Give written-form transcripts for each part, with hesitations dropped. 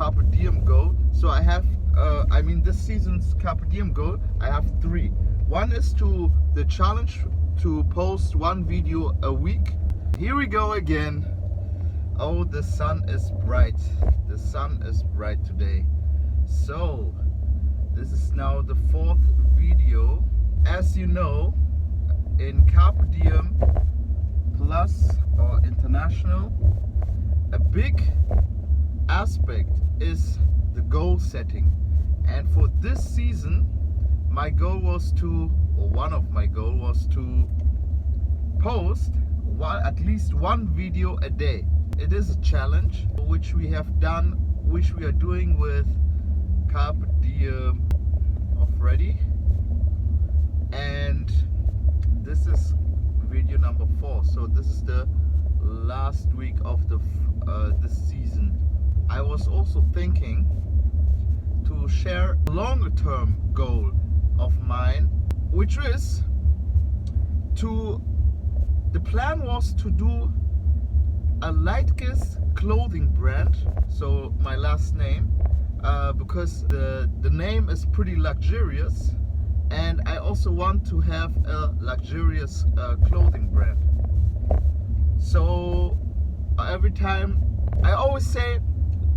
Carpe Diem goal. So I have, this season's Carpe Diem goal, I have 3. One is the challenge to post 1 video a week. Here we go again. Oh, the sun is bright. The sun is bright today. So this is now the 4th video. As you know, in Carpe Diem Plus or International, a big aspect is the goal setting. And for this season, my goal was one of my goals was to post at least 1 video a day. It is a challenge which we have done, which we are doing with Carpe Diem already, and this is video number 4. So this is the last week of this season. I was also thinking to share a longer term goal of mine, which is the plan was to do a Leitges clothing brand, so my last name, because the name is pretty luxurious, and I also want to have a luxurious clothing brand. So every time I always say,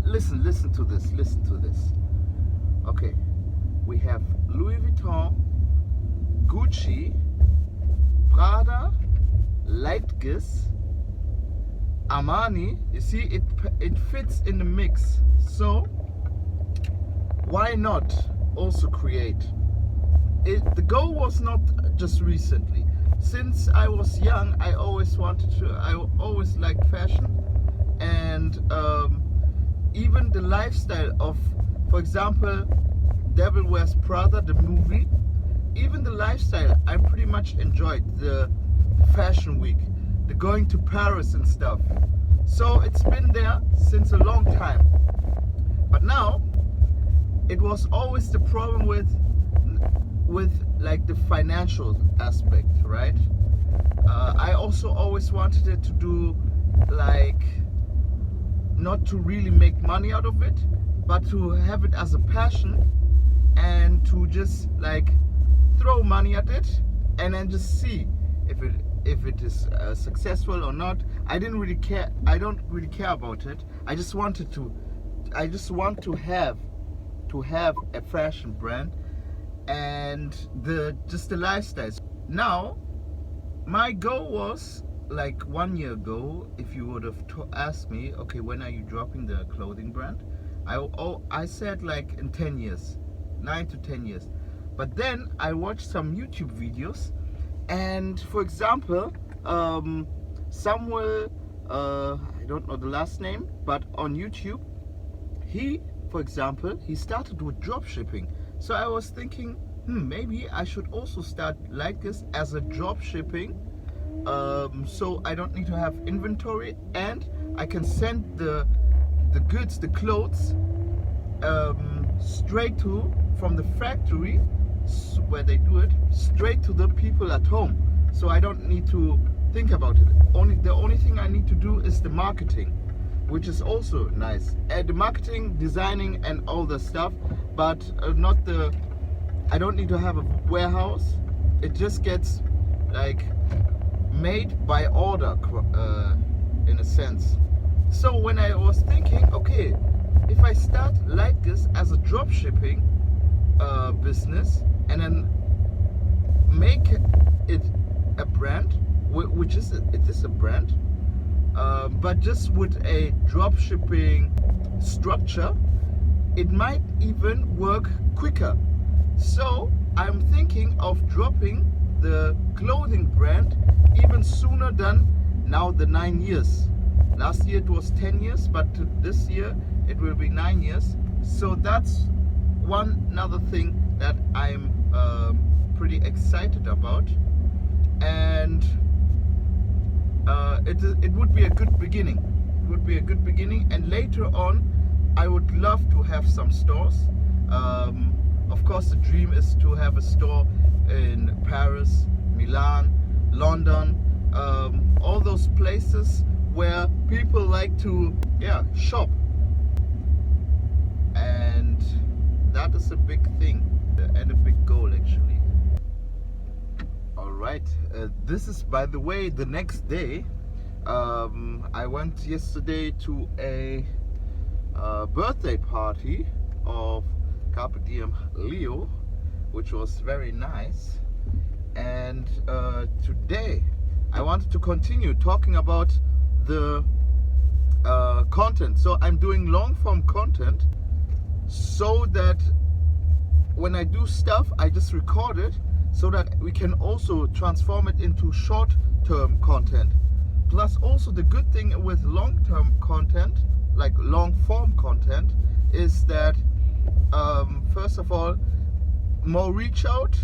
listen to this. Okay, we have Louis Vuitton, Gucci, Prada, Leitges, Armani. You see, it fits in the mix. So why not also create it? The goal was not just recently. Since I was young, I always liked fashion, and even the lifestyle of, for example, Devil Wears Prada, the movie. Even the lifestyle, I pretty much enjoyed the fashion week, the going to Paris and stuff. So it's been there since a long time. But now it was always the problem with like the financial aspect, right? I also always wanted it to do, like, not to really make money out of it, but to have it as a passion and to just like throw money at it and then just see if it is successful or not. I don't really care about it. I just want to have a fashion brand and the lifestyle. Now my goal was, like 1 year ago, if you would have asked me, okay, when are you dropping the clothing brand, I said like in 10 years, 9 to 10 years. But then I watched some YouTube videos, and for example, Samuel, I don't know the last name, but on YouTube, he started with drop shipping. So I was thinking, maybe I should also start like this as a drop shipping, so I don't need to have inventory, and I can send the goods, the clothes, straight from the factory where they do it, straight to the people at home. So I don't need to think about it. The only thing I need to do is the marketing, which is also nice. The marketing, designing, and all the stuff, but I don't need to have a warehouse. It just gets like made by order, in a sense. So when I was thinking, okay, if I start like this as a drop shipping business and then make it a brand, it is a brand, but just with a drop shipping structure, it might even work quicker. So I'm thinking of dropping the clothing brand even sooner than now, the 9 years. Last year it was 10 years, but this year it will be 9 years. So that's another thing that I'm pretty excited about, and it would be a good beginning. It would be a good beginning, and later on I would love to have some stores. Of course, the dream is to have a store in Paris, Milan, London, all those places where people like to shop. that is a big thing and a big goal actually. All right, this is, by the way, the next day. I went yesterday to a birthday party of Carpe Diem Leo, which was very nice. And today I wanted to continue talking about the content. So I'm doing long form content so that when I do stuff, I just record it so that we can also transform it into short-term content. Plus also the good thing with long-term content, like long-form content, is that first of all, more reach out.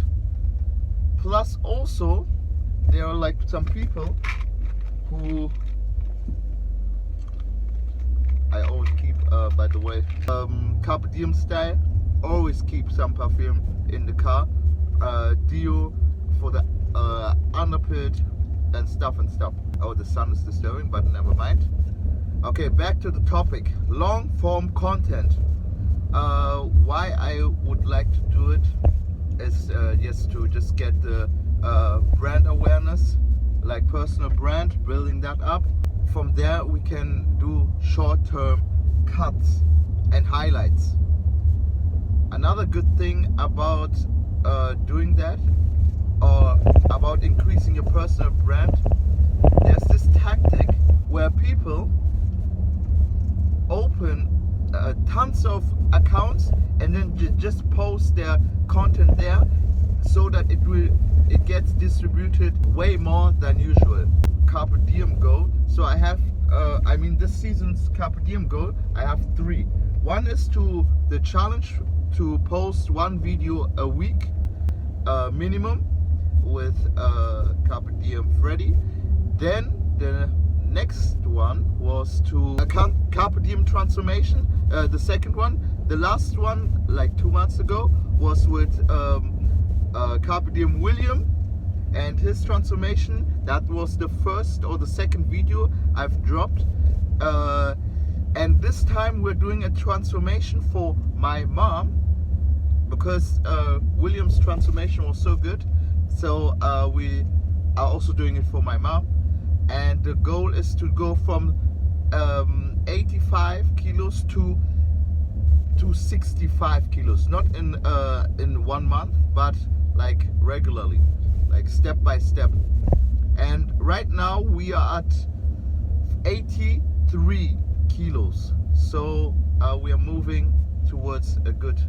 Plus also there are like some people who I always keep, by the way, Carpe Diem style, always keep some perfume in the car, deo for the underpit and stuff. Oh, the sun is disturbing, but never mind. Okay, back to the topic. Long form content. Why I would like to do it is to get the brand awareness, like personal brand, building that up. From there we can do short-term cuts and highlights. Another good thing about doing that, or about increasing your personal brand, there's this tactic where people open tons of accounts and then just post their content there, so that it gets distributed way more than usual. Carpe Diem goal. So I have, this season's Carpe Diem goal, I have 3. One is the challenge to post 1 video a week minimum with Carpe Diem Freddy. Then the next one was to Carpe Diem transformation, the second one. The last one, like 2 months ago, was with Carpe Diem William and his transformation. That was the first or the second video I've dropped, and this time we're doing a transformation for my mom, because William's transformation was so good. So we are also doing it for my mom, and the goal is to go from 85 kilos to 65 kilos, not in 1 month, but like regularly, like step by step. And right now we are at 83 kilos, so we are moving towards a good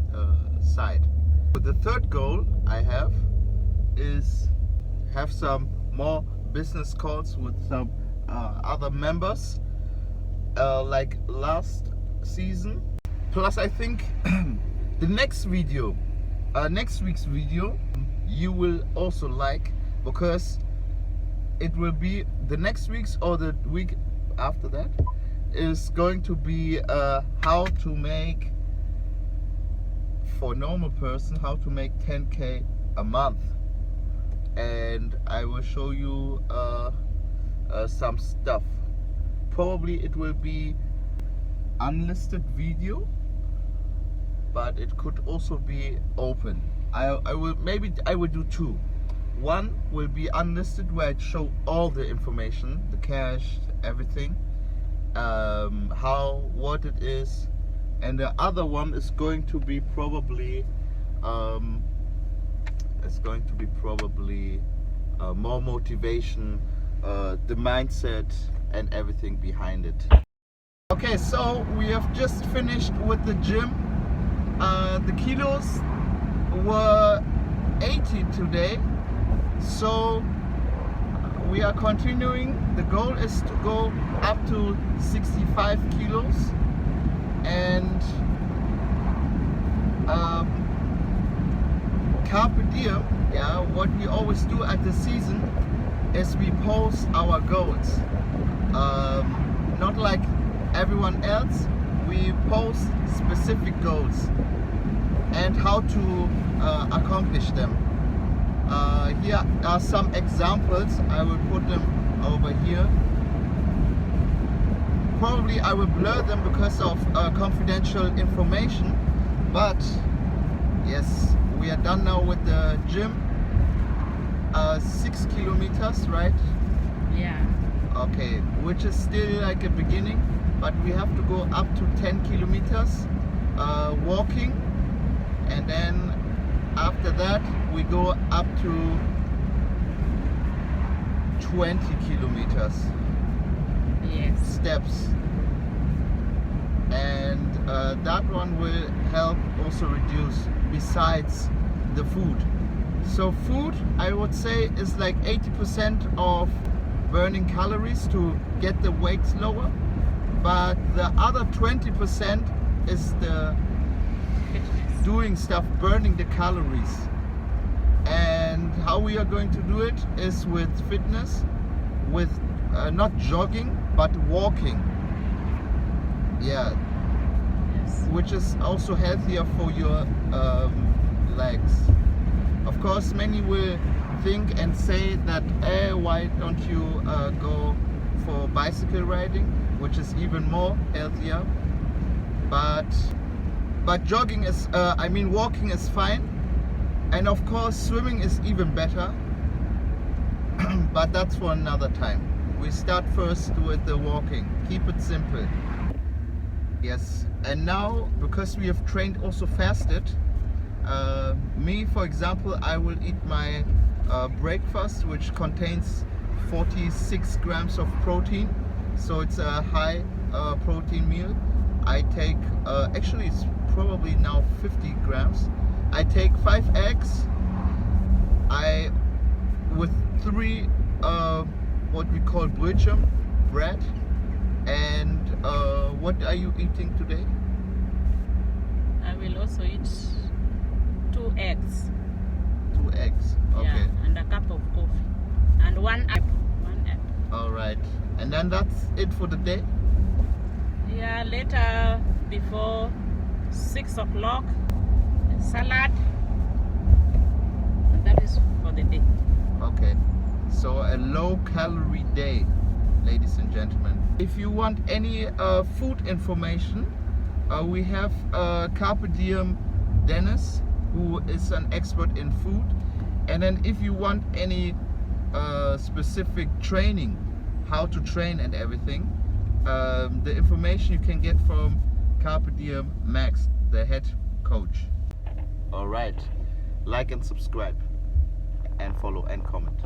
side. But the third goal I have is have some more business calls with some other members, like last season. Plus I think the next video, next week's video, you will also like, because it will be the next week's or the week after that is going to be how to make, for normal person, how to make 10k a month. And I will show you some stuff. Probably it will be unlisted video, but it could also be open. I will do 2. One will be unlisted, where I show all the information, the cash, everything, what it is, and the other one is going to be probably more motivation, the mindset and everything behind it. Okay, so we have just finished with the gym. The kilos were 80 today, so we are continuing. The goal is to go up to 65 kilos, and Carpe Diem, what we always do at the season is we post our goals. Not like everyone else, we post specific goals and how to accomplish them. Here are some examples. I will put them over here. Probably I will blur them because of confidential information, but Yes, we are done now with the gym. 6 kilometers, right? Yeah. Okay, which is still like a beginning, but we have to go up to 10 kilometers walking, and then after that we go up to 20 kilometers Yes. steps, and that one will help also reduce besides the food. So food, I would say, is like 80% of burning calories to get the weights lower, but the other 20% is the Fitness. doing stuff, burning the calories. And how we are going to do it is with fitness, with not jogging but walking. Yeah, Yes. which is also healthier for your legs. Of course, many will think and say that, why don't you go for bicycle riding, which is even more healthier. But jogging is, walking is fine, and of course swimming is even better. But that's for another time. We start first with the walking. Keep it simple. Yes, and now because we have trained also fasted. Me, for example, I will eat my breakfast, which contains 46 grams of protein, so it's a high protein meal. I take, actually it's probably now 50 grams. I take 5 eggs, with 3 what we call Brötchen, bread, and what are you eating today? I will also eat 2 eggs. 2 eggs, okay. Yeah, and a cup of coffee. And 1 apple. 1 apple. Alright, and then that's it for the day? Yeah, later before 6 o'clock, salad. And that is for the day. Okay, so a low calorie day, ladies and gentlemen. If you want any food information, we have Carpe Diem Dennis, who is an expert in food. And then if you want any specific training, how to train and everything, the information you can get from Carpe Diem Max, the head coach. Alright, like and subscribe and follow and comment.